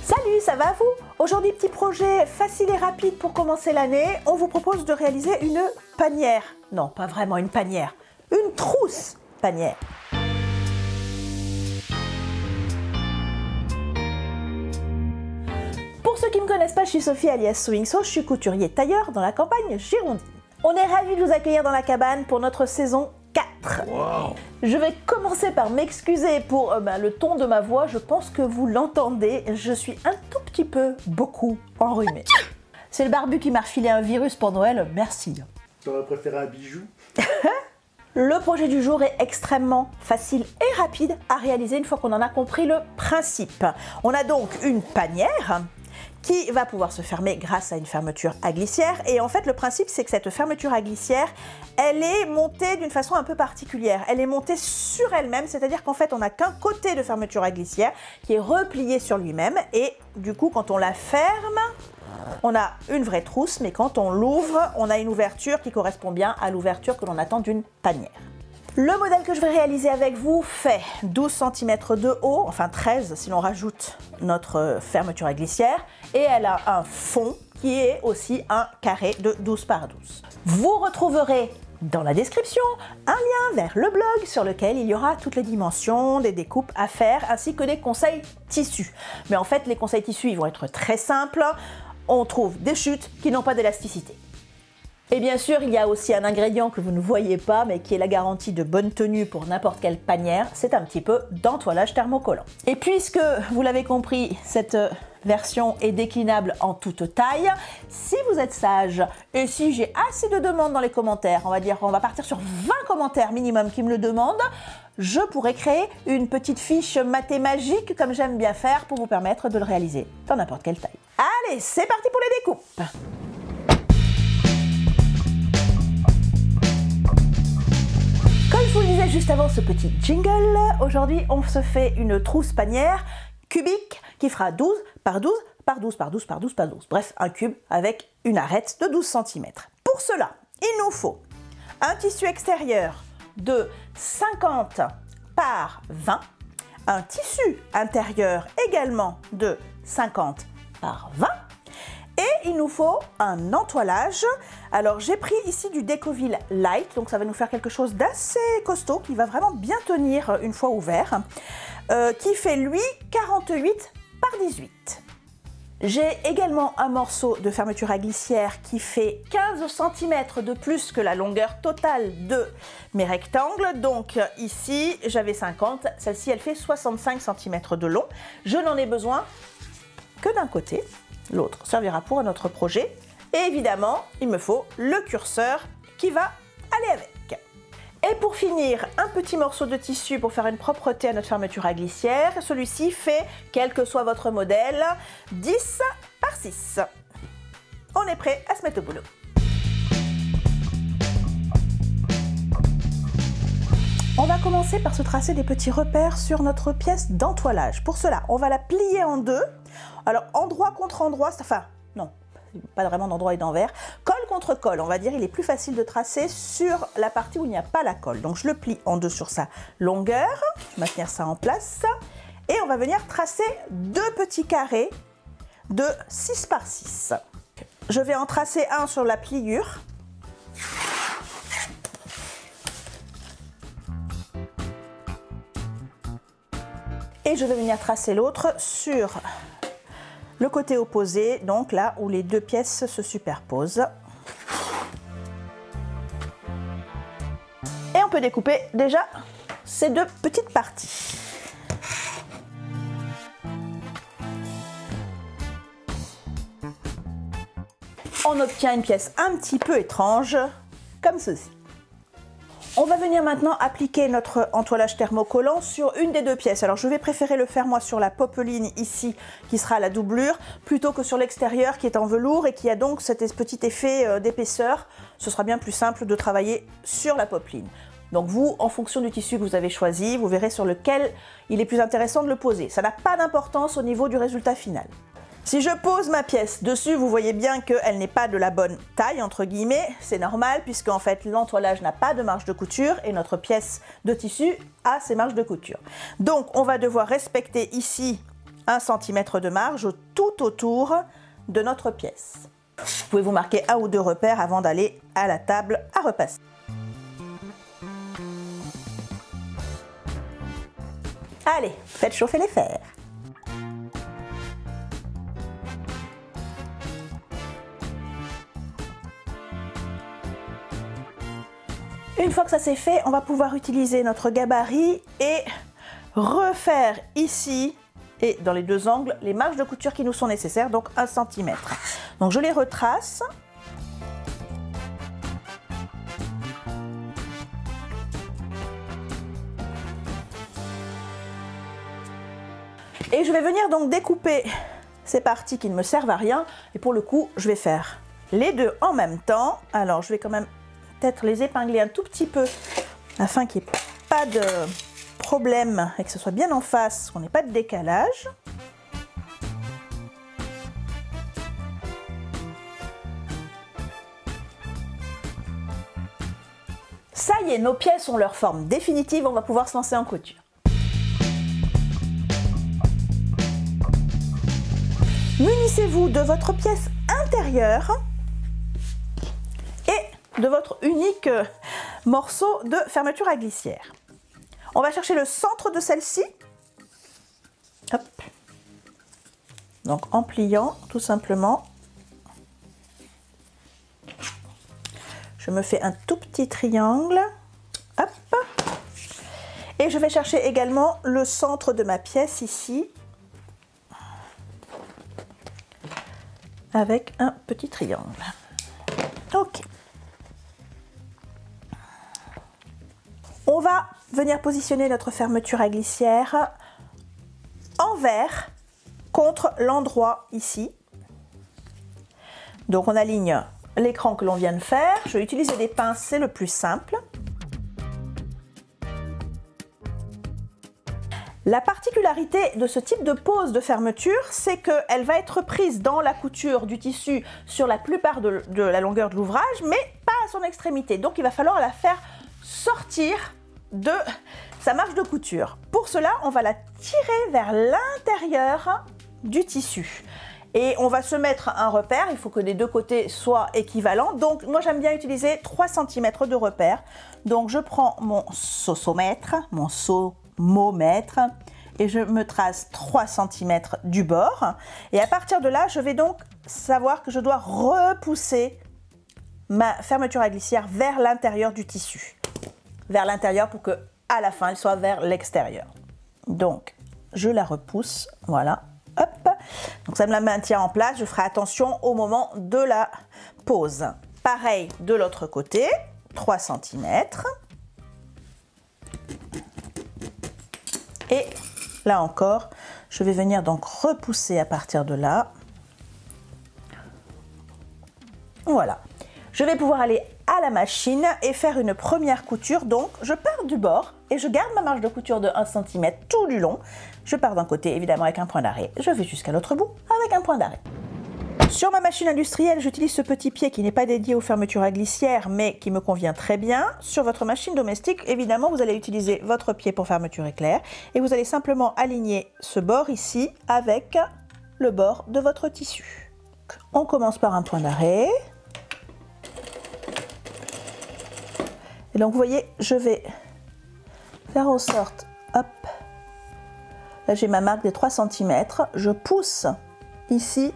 Salut, ça va vous? Aujourd'hui, petit projet facile et rapide pour commencer l'année. On vous propose de réaliser une panière. Non, pas vraiment une panière. Une trousse panière. Pour ceux qui ne me connaissent pas, je suis Sophie alias Sewing So, je suis couturier tailleur dans la campagne girondine. On est ravis de vous accueillir dans la cabane pour notre saison 4. Wow. Je vais commencer par m'excuser pour le ton de ma voix, je pense que vous l'entendez, je suis un tout petit peu, beaucoup enrhumée. C'est le barbu qui m'a refilé un virus pour Noël, merci. Tu aurais préféré un bijou? Le projet du jour est extrêmement facile et rapide à réaliser une fois qu'on en a compris le principe. On a donc une panière qui va pouvoir se fermer grâce à une fermeture à glissière. Et en fait, le principe, c'est que cette fermeture à glissière, elle est montée d'une façon un peu particulière. Elle est montée sur elle-même, c'est-à-dire qu'en fait, on n'a qu'un côté de fermeture à glissière qui est replié sur lui-même. Et du coup, quand on la ferme, on a une vraie trousse, mais quand on l'ouvre, on a une ouverture qui correspond bien à l'ouverture que l'on attend d'une panière. Le modèle que je vais réaliser avec vous fait 12 cm de haut, enfin 13 si l'on rajoute notre fermeture à glissière, et elle a un fond qui est aussi un carré de 12 par 12. Vous retrouverez dans la description un lien vers le blog sur lequel il y aura toutes les dimensions, des découpes à faire, ainsi que des conseils tissus. Mais en fait, les conseils tissus, ils vont être très simples. On trouve des chutes qui n'ont pas d'élasticité. Et bien sûr, il y a aussi un ingrédient que vous ne voyez pas, mais qui est la garantie de bonne tenue pour n'importe quelle panière, c'est un petit peu d'entoilage thermocollant. Et puisque, vous l'avez compris, cette version est déclinable en toute taille, si vous êtes sage, et si j'ai assez de demandes dans les commentaires, on va partir sur 20 commentaires minimum qui me le demandent, je pourrais créer une petite fiche mathémagique, comme j'aime bien faire, pour vous permettre de le réaliser dans n'importe quelle taille. Allez, c'est parti pour les découpes! Comme je vous le disais juste avant ce petit jingle, aujourd'hui on se fait une trousse panière cubique qui fera 12 par 12 par 12 par 12 par 12 par 12. Bref, un cube avec une arête de 12 cm. Pour cela, il nous faut un tissu extérieur de 50 par 20, un tissu intérieur également de 50 par 20, et il nous faut un entoilage. Alors j'ai pris ici du Decovil Light, donc ça va nous faire quelque chose d'assez costaud, qui va vraiment bien tenir une fois ouvert, qui fait lui 48 par 18. J'ai également un morceau de fermeture à glissière qui fait 15 cm de plus que la longueur totale de mes rectangles. Donc ici j'avais 50, celle-ci elle fait 65 cm de long. Je n'en ai besoin que d'un côté. L'autre servira pour un autre projet. Et évidemment, il me faut le curseur qui va aller avec. Et pour finir, un petit morceau de tissu pour faire une propreté à notre fermeture à glissière. Celui-ci fait, quel que soit votre modèle, 10 par 6. On est prêt à se mettre au boulot. On va commencer par se tracer des petits repères sur notre pièce d'entoilage. Pour cela, on va la plier en deux. Alors, endroit contre endroit, enfin, non, pas vraiment d'endroit et d'envers. Colle contre colle, on va dire, il est plus facile de tracer sur la partie où il n'y a pas la colle. Donc, je le plie en deux sur sa longueur. Je vais maintenir ça en place. Et on va venir tracer deux petits carrés de 6 par 6. Je vais en tracer un sur la pliure. Et je vais venir tracer l'autre sur le côté opposé, donc là où les deux pièces se superposent. Et on peut découper déjà ces deux petites parties. On obtient une pièce un petit peu étrange, comme ceci. On va venir maintenant appliquer notre entoilage thermocollant sur une des deux pièces. Alors je vais préférer le faire moi sur la popeline ici, qui sera la doublure, plutôt que sur l'extérieur qui est en velours et qui a donc cet petit effet d'épaisseur. Ce sera bien plus simple de travailler sur la popeline. Donc vous, en fonction du tissu que vous avez choisi, vous verrez sur lequel il est plus intéressant de le poser. Ça n'a pas d'importance au niveau du résultat final. Si je pose ma pièce dessus, vous voyez bien qu'elle n'est pas de la bonne taille, entre guillemets. C'est normal puisque en fait l'entoilage n'a pas de marge de couture et notre pièce de tissu a ses marges de couture. Donc on va devoir respecter ici 1 cm de marge tout autour de notre pièce. Vous pouvez vous marquer 1 ou 2 repères avant d'aller à la table à repasser. Allez, faites chauffer les fers. Une fois que ça c'est fait, on va pouvoir utiliser notre gabarit et refaire ici et dans les deux angles les marges de couture qui nous sont nécessaires, donc 1 cm. Donc je les retrace. Et je vais venir donc découper ces parties qui ne me servent à rien. Et pour le coup, je vais faire les deux en même temps. Alors je vais quand même peut-être les épingler un tout petit peu afin qu'il n'y ait pas de problème et que ce soit bien en face, qu'on n'ait pas de décalage. Ça y est, nos pièces ont leur forme définitive, on va pouvoir se lancer en couture. Munissez-vous de votre pièce intérieure et de votre unique morceau de fermeture à glissière. On va chercher le centre de celle-ci. Hop. Donc en pliant tout simplement, je me fais un tout petit triangle. Hop. Et je vais chercher également le centre de ma pièce ici, avec un petit triangle. Ok. On va venir positionner notre fermeture à glissière envers contre l'endroit ici. Donc on aligne l'écran que l'on vient de faire. Je vais utiliser des pinces, c'est le plus simple. La particularité de ce type de pose de fermeture, c'est qu'elle va être prise dans la couture du tissu sur la plupart de la longueur de l'ouvrage, mais pas à son extrémité. Donc il va falloir la faire sortir de sa marge de couture. Pour cela, on va la tirer vers l'intérieur du tissu. Et on va se mettre un repère, il faut que les deux côtés soient équivalents. Donc moi j'aime bien utiliser 3 cm de repère. Donc je prends mon saucomètre, mon saumomètre, et je me trace 3 cm du bord. Et à partir de là, je vais donc savoir que je dois repousser ma fermeture à glissière vers l'intérieur du tissu. Vers l'intérieur pour que à la fin elle soit vers l'extérieur. Donc je la repousse, voilà, hop. Donc ça me la maintient en place, je ferai attention au moment de la pose. Pareil de l'autre côté, 3 cm. Et là encore, je vais venir donc repousser à partir de là. Voilà. Je vais pouvoir aller à la machine et faire une première couture. Donc je pars du bord et je garde ma marge de couture de 1 cm tout du long. Je pars d'un côté évidemment avec un point d'arrêt. Je vais jusqu'à l'autre bout avec un point d'arrêt. Sur ma machine industrielle, j'utilise ce petit pied qui n'est pas dédié aux fermetures à glissière mais qui me convient très bien. Sur votre machine domestique, évidemment, vous allez utiliser votre pied pour fermeture éclair et vous allez simplement aligner ce bord ici avec le bord de votre tissu. On commence par un point d'arrêt. Et donc vous voyez, je vais faire en sorte, hop, là j'ai ma marque des 3 cm, je pousse ici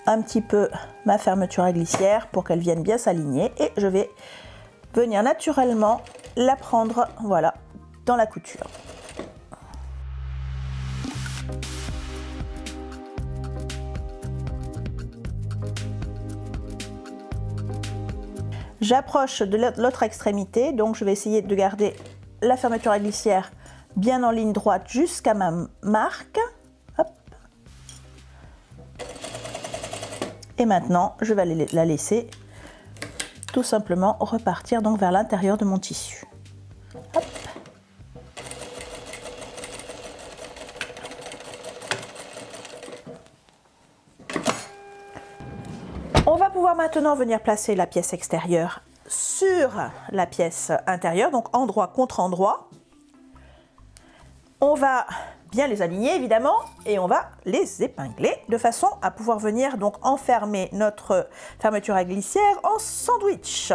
un petit peu ma fermeture à glissière pour qu'elle vienne bien s'aligner et je vais venir naturellement la prendre, voilà, dans la couture. J'approche de l'autre extrémité, donc je vais essayer de garder la fermeture à glissière bien en ligne droite jusqu'à ma marque. Hop. Et maintenant, je vais la laisser tout simplement repartir donc vers l'intérieur de mon tissu. Hop. On va pouvoir maintenant venir placer la pièce extérieure sur la pièce intérieure, donc endroit contre endroit. On va bien les aligner évidemment et on va les épingler de façon à pouvoir venir donc enfermer notre fermeture à glissière en sandwich.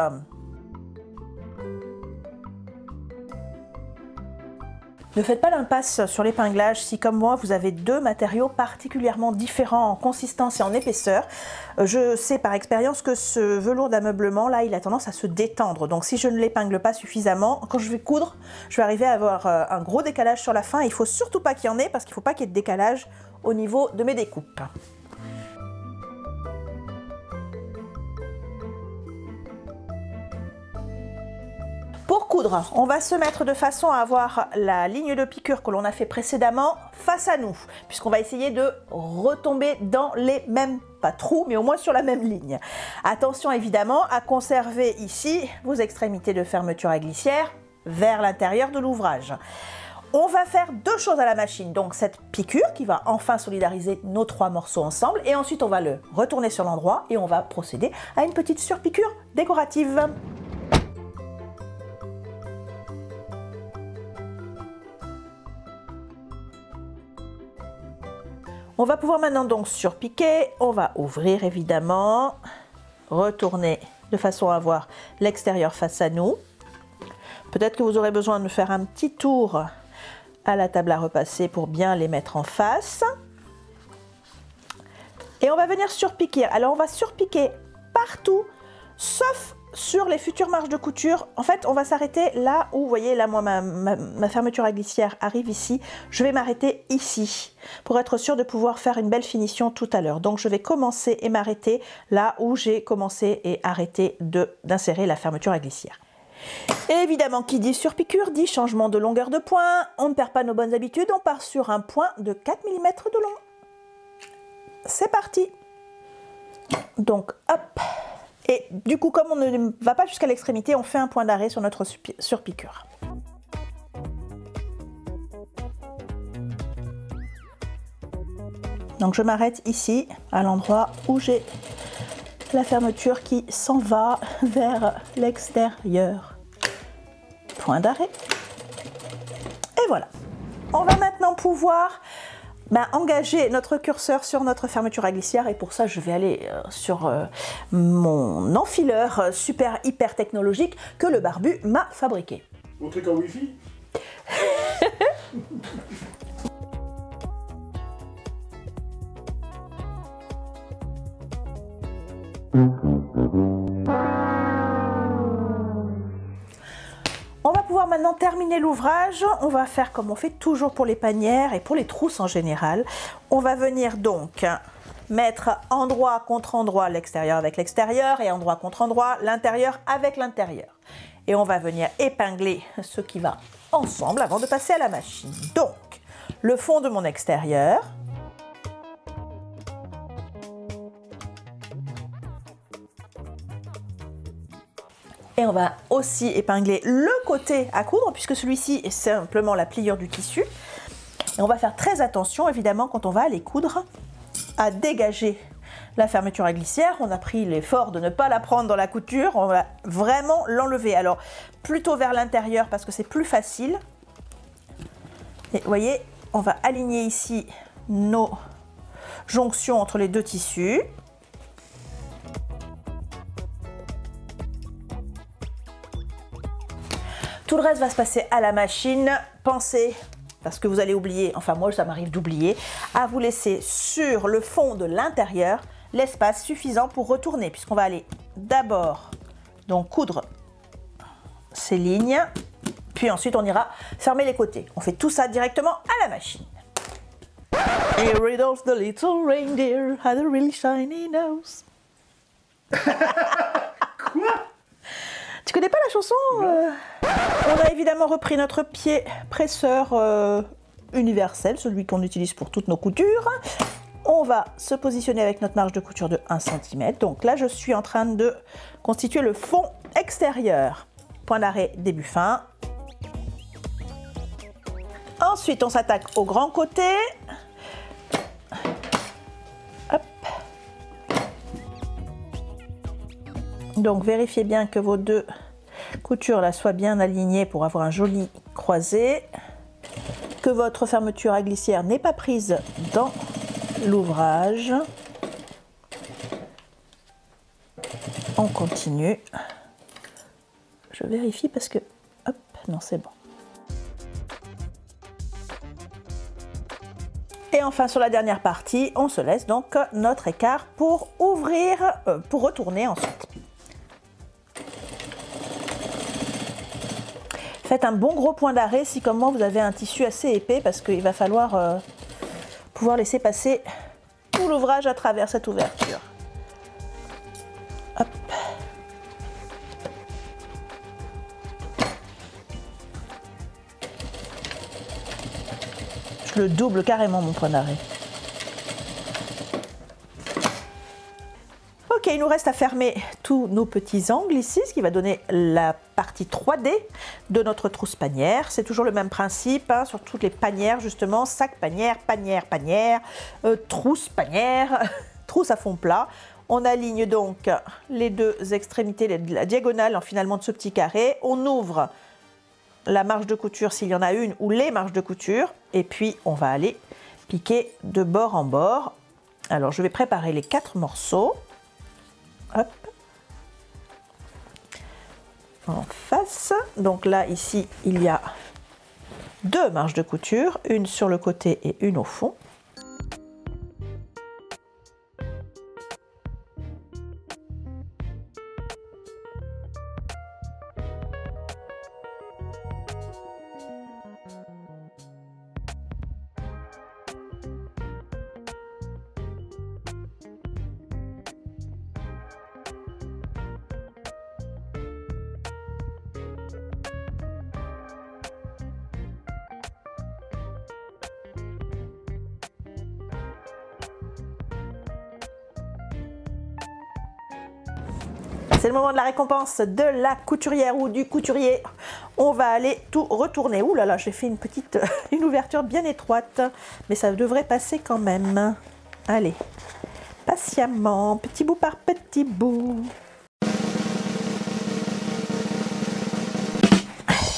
Ne faites pas l'impasse sur l'épinglage si, comme moi, vous avez deux matériaux particulièrement différents en consistance et en épaisseur. Je sais par expérience que ce velours d'ameublement, là, il a tendance à se détendre. Donc, si je ne l'épingle pas suffisamment, quand je vais coudre, je vais arriver à avoir un gros décalage sur la fin. Il ne faut surtout pas qu'il y en ait parce qu'il ne faut pas qu'il y ait de décalage au niveau de mes découpes. Pour coudre, on va se mettre de façon à avoir la ligne de piqûre que l'on a fait précédemment face à nous, puisqu'on va essayer de retomber dans les mêmes, pas trous, mais au moins sur la même ligne. Attention évidemment à conserver ici vos extrémités de fermeture à glissière vers l'intérieur de l'ouvrage. On va faire deux choses à la machine, donc cette piqûre qui va enfin solidariser nos trois morceaux ensemble, et ensuite on va le retourner sur l'endroit et on va procéder à une petite surpiqûre décorative. On va pouvoir maintenant donc surpiquer, on va ouvrir évidemment, retourner de façon à avoir l'extérieur face à nous. Peut-être que vous aurez besoin de faire un petit tour à la table à repasser pour bien les mettre en face. Et on va venir surpiquer. Alors on va surpiquer partout, sauf sur les futures marges de couture. En fait, on va s'arrêter là où, vous voyez, là, moi, ma fermeture à glissière arrive ici. Je vais m'arrêter ici pour être sûr de pouvoir faire une belle finition tout à l'heure. Donc, je vais commencer et m'arrêter là où j'ai commencé et arrêté d'insérer la fermeture à glissière. Et évidemment, qui dit surpiqûre dit changement de longueur de point. On ne perd pas nos bonnes habitudes. On part sur un point de 4 mm de long. C'est parti. Donc, hop. Et du coup, comme on ne va pas jusqu'à l'extrémité, on fait un point d'arrêt sur notre surpiqûre. Donc je m'arrête ici, à l'endroit où j'ai la fermeture qui s'en va vers l'extérieur. Point d'arrêt. Et voilà. On va maintenant pouvoir engager notre curseur sur notre fermeture à glissière, et pour ça je vais aller sur mon enfileur super hyper technologique que le barbu m'a fabriqué. Mon truc en wifi. On va pouvoir maintenant terminer l'ouvrage. On va faire comme on fait toujours pour les panières et pour les trousses en général. On va venir donc mettre endroit contre endroit l'extérieur avec l'extérieur et endroit contre endroit l'intérieur avec l'intérieur. Et on va venir épingler ce qui va ensemble avant de passer à la machine. Donc, le fond de mon extérieur. Et on va aussi épingler le côté à coudre, puisque celui-ci est simplement la pliure du tissu. Et on va faire très attention, évidemment, quand on va aller coudre, à dégager la fermeture à glissière. On a pris l'effort de ne pas la prendre dans la couture, on va vraiment l'enlever. Alors, plutôt vers l'intérieur, parce que c'est plus facile. Et vous voyez, on va aligner ici nos jonctions entre les deux tissus. Tout le reste va se passer à la machine. Pensez, parce que vous allez oublier, enfin moi ça m'arrive d'oublier, à vous laisser sur le fond de l'intérieur l'espace suffisant pour retourner, puisqu'on va aller d'abord donc coudre ces lignes, puis ensuite on ira fermer les côtés. On fait tout ça directement à la machine. Et Rudolph the little reindeer had a really shiny nose. Quoi? Tu connais pas la chanson On a évidemment repris notre pied presseur universel, celui qu'on utilise pour toutes nos coutures. On va se positionner avec notre marge de couture de 1 cm. Donc là, je suis en train de constituer le fond extérieur. Point d'arrêt, début fin. Ensuite, on s'attaque au grand côté. Hop. Donc, vérifiez bien que vos deux coutures là soient bien alignées pour avoir un joli croisé. Que votre fermeture à glissière n'est pas prise dans l'ouvrage. On continue. Je vérifie parce que... Hop, non, c'est bon. Et enfin, sur la dernière partie, on se laisse donc notre écart pour ouvrir, pour retourner ensuite. Faites un bon gros point d'arrêt si, comme moi, vous avez un tissu assez épais parce qu'il va falloir pouvoir laisser passer tout l'ouvrage à travers cette ouverture. Hop. Je le double carrément mon point d'arrêt. Ok, il nous reste à fermer tous nos petits angles ici, ce qui va donner la partie 3D de notre trousse panière. C'est toujours le même principe hein, sur toutes les panières justement, sac panière, panière, panière, trousse panière, trousse à fond plat. On aligne donc les deux extrémités, la diagonale finalement de ce petit carré. On ouvre la marge de couture s'il y en a une ou les marges de couture et puis on va aller piquer de bord en bord. Alors je vais préparer les 4 morceaux. Hop. En face. Donc là ici il y a 2 marges de couture, une sur le côté et une au fond. C'est le moment de la récompense de la couturière ou du couturier. On va aller tout retourner. Ouh là là, j'ai fait une petite une ouverture bien étroite, mais ça devrait passer quand même. Allez, patiemment, petit bout par petit bout.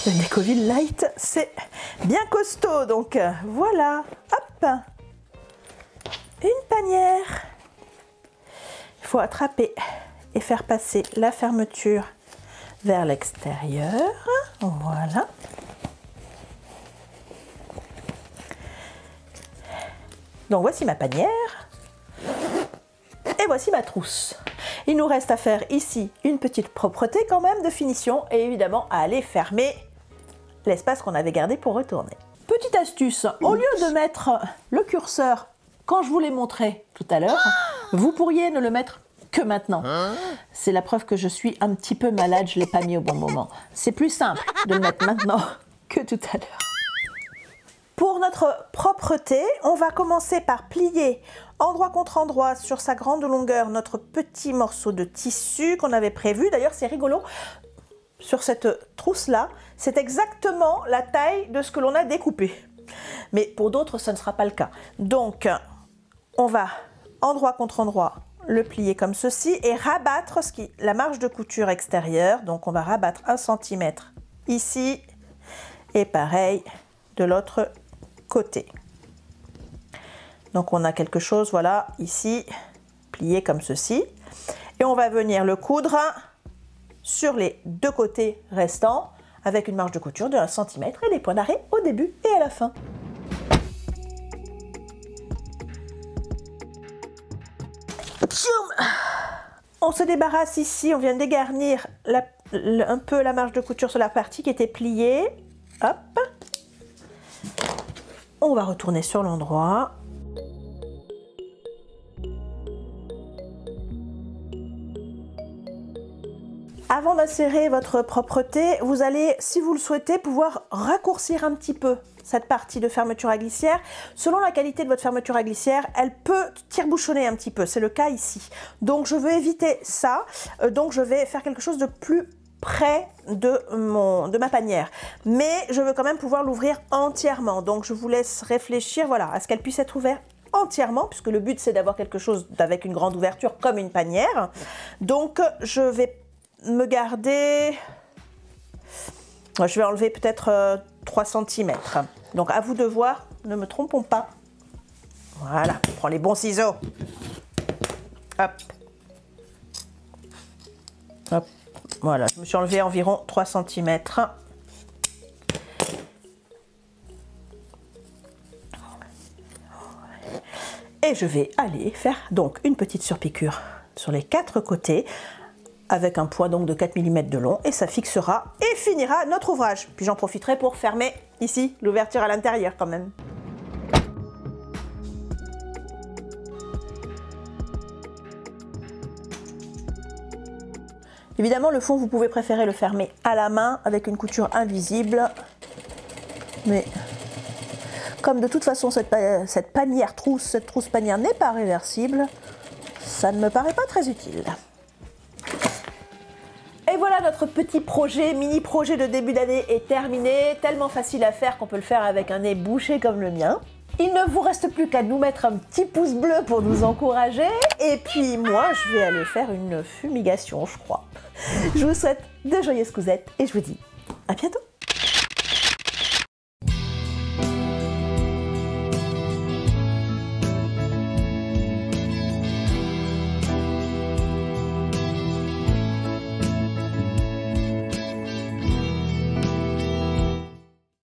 Le Decovil Light, c'est bien costaud, donc voilà. Hop, une panière. Il faut attraper et faire passer la fermeture vers l'extérieur. Voilà. Donc voici ma panière. Et voici ma trousse. Il nous reste à faire ici une petite propreté quand même de finition et évidemment à aller fermer l'espace qu'on avait gardé pour retourner. Petite astuce, au lieu de mettre le curseur quand je vous l'ai montré tout à l'heure, vous pourriez ne le mettre que maintenant. C'est la preuve que je suis un petit peu malade, je ne l'ai pas mis au bon moment. C'est plus simple de le mettre maintenant que tout à l'heure. Pour notre propreté, on va commencer par plier endroit contre endroit sur sa grande longueur notre petit morceau de tissu qu'on avait prévu. D'ailleurs, c'est rigolo, sur cette trousse-là, c'est exactement la taille de ce que l'on a découpé. Mais pour d'autres, ce ne sera pas le cas. Donc, on va endroit contre endroit le plier comme ceci et rabattre la marge de couture extérieure. Donc on va rabattre 1 cm ici et pareil de l'autre côté. Donc on a quelque chose, voilà, ici, plié comme ceci. Et on va venir le coudre sur les 2 côtés restants avec une marge de couture de 1 cm et des points d'arrêt au début et à la fin. On se débarrasse ici, on vient dégarnir un peu la marge de couture sur la partie qui était pliée. Hop. On va retourner sur l'endroit. Avant d'insérer votre propreté, vous allez, si vous le souhaitez, pouvoir raccourcir un petit peu cette partie de fermeture à glissière. Selon la qualité de votre fermeture à glissière, elle peut tire-bouchonner un petit peu. C'est le cas ici. Donc je veux éviter ça. Donc je vais faire quelque chose de plus près de ma panière. Mais je veux quand même pouvoir l'ouvrir entièrement. Donc je vous laisse réfléchir, voilà, à ce qu'elle puisse être ouverte entièrement, puisque le but c'est d'avoir quelque chose avec une grande ouverture comme une panière. Donc je vais me garder, je vais enlever peut-être 3 cm. Donc à vous de voir, ne me trompons pas. Voilà, on prend les bons ciseaux. Hop. Hop. Voilà, je me suis enlevé environ 3 cm. Et je vais aller faire donc une petite surpiqûre sur les 4 côtés avec un point donc de 4 mm de long et ça fixera et finira notre ouvrage. Puis j'en profiterai pour fermer ici l'ouverture à l'intérieur quand même. Évidemment, le fond, vous pouvez préférer le fermer à la main avec une couture invisible. Mais comme de toute façon, cette panière trousse, cette trousse panière n'est pas réversible, ça ne me paraît pas très utile. Et voilà, notre petit projet, mini projet de début d'année est terminé. Tellement facile à faire qu'on peut le faire avec un nez bouché comme le mien. Il ne vous reste plus qu'à nous mettre un petit pouce bleu pour nous encourager. Et puis moi, je vais aller faire une fumigation, je crois. Je vous souhaite de joyeuses cousettes et je vous dis à bientôt.